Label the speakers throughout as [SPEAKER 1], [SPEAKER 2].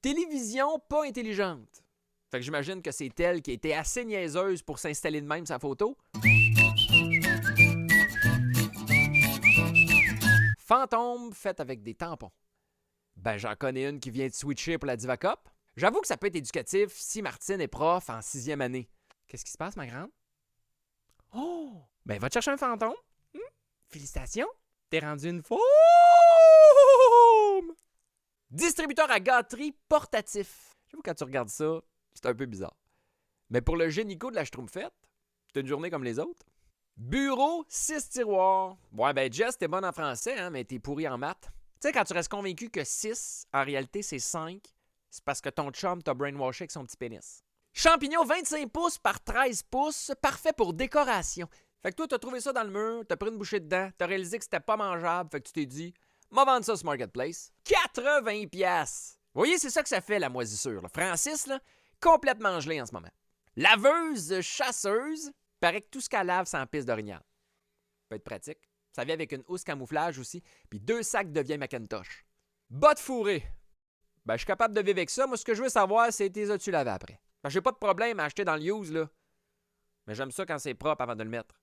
[SPEAKER 1] Télévision pas intelligente. Fait que j'imagine que c'est elle qui était assez niaiseuse pour s'installer de même sa photo. Fantôme faite avec des tampons. Ben, j'en connais une qui vient de switcher pour la Diva Cup. J'avoue que ça peut être éducatif si Martine est prof en 6e année. Qu'est-ce qui se passe, ma grande? Oh! Ben, va te chercher un fantôme. Félicitations, t'es rendu une faume! Distributeur à gâterie portatif. J'avoue, quand tu regardes ça, c'est un peu bizarre. Mais pour le génico de la Schtroumpfette, c'est une journée comme les autres. Bureau, 6 tiroirs. Ouais, ben Jess, t'es bonne en français, hein, mais t'es pourri en maths. Tu sais, quand tu restes convaincu que 6, en réalité, c'est 5, c'est parce que ton chum t'a brainwashé avec son petit pénis. Champignon 25 pouces par 13 pouces, parfait pour décoration. Fait que toi, t'as trouvé ça dans le mur, t'as pris une bouchée dedans, t'as réalisé que c'était pas mangeable, fait que tu t'es dit, m'a vendre ça sur Marketplace. 80$! Vous voyez, c'est ça que ça fait, la moisissure. Là. Francis, là, complètement gelé en ce moment. Laveuse, chasseuse, paraît que tout ce qu'elle lave, c'est en piste d'orignal. Peut être pratique. Ça vient avec une housse camouflage aussi, puis 2 sacs de vieille Macintosh. Bottes fourrées. Ben, je suis capable de vivre avec ça. Moi, ce que je veux savoir, c'est tes as-tu lavé après? Ben, j'ai pas de problème à acheter dans le use, là. Mais j'aime ça quand c'est propre avant de le mettre.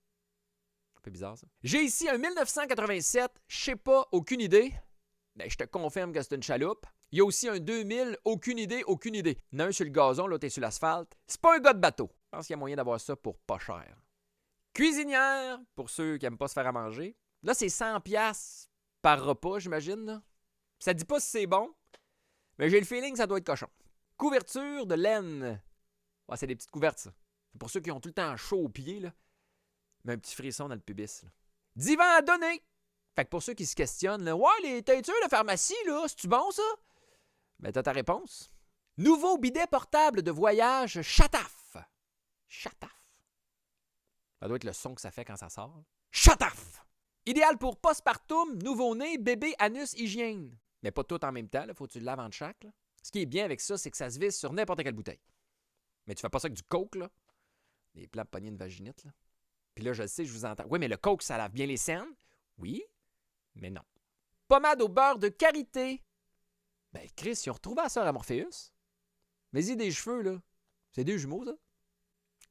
[SPEAKER 1] Un peu bizarre, ça. J'ai ici un 1987, je sais pas, aucune idée. Ben, je te confirme que c'est une chaloupe. Il y a aussi un 2000, aucune idée, aucune idée. L'un sur le gazon, l'autre est sur l'asphalte. C'est pas un gars de bateau. Je pense qu'il y a moyen d'avoir ça pour pas cher. Cuisinière, pour ceux qui aiment pas se faire à manger. Là, c'est 100$ par repas, j'imagine. Là. Ça dit pas si c'est bon, mais j'ai le feeling que ça doit être cochon. Couverture de laine. Ouais, c'est des petites couvertes, ça. C'est pour ceux qui ont tout le temps chaud aux pieds, là. Mais un petit frisson dans le pubis. Là. Divan à donner. Fait que pour ceux qui se questionnent, là, ouais, les teintures de pharmacie, là, c'est-tu bon, ça? Ben, t'as ta réponse. Nouveau bidet portable de voyage Chataf. Chataf. Ça doit être le son que ça fait quand ça sort. Chataf! Idéal pour postpartum, nouveau-né, bébé, anus, hygiène. Mais pas tout en même temps, il faut que tu le laves entre chaque. Là. Ce qui est bien avec ça, c'est que ça se visse sur n'importe quelle bouteille. Mais tu fais pas ça avec du coke, là. Les plats de pogner une vaginite, là. Puis là, je le sais, je vous entends. Oui, mais le coke, ça lave bien les scènes. Oui, mais non. Pommade au beurre de karité. Ben, Chris, ils ont retrouvé la sœur à Morpheus. Mais-y des cheveux, là. C'est des jumeaux, ça.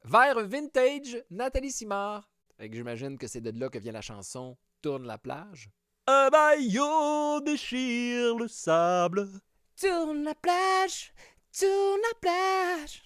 [SPEAKER 1] Verre vintage, Nathalie Simard. Fait que j'imagine que c'est de là que vient la chanson Tourne la plage.
[SPEAKER 2] Un maillot déchire le sable.
[SPEAKER 1] Tourne la plage, tourne la plage.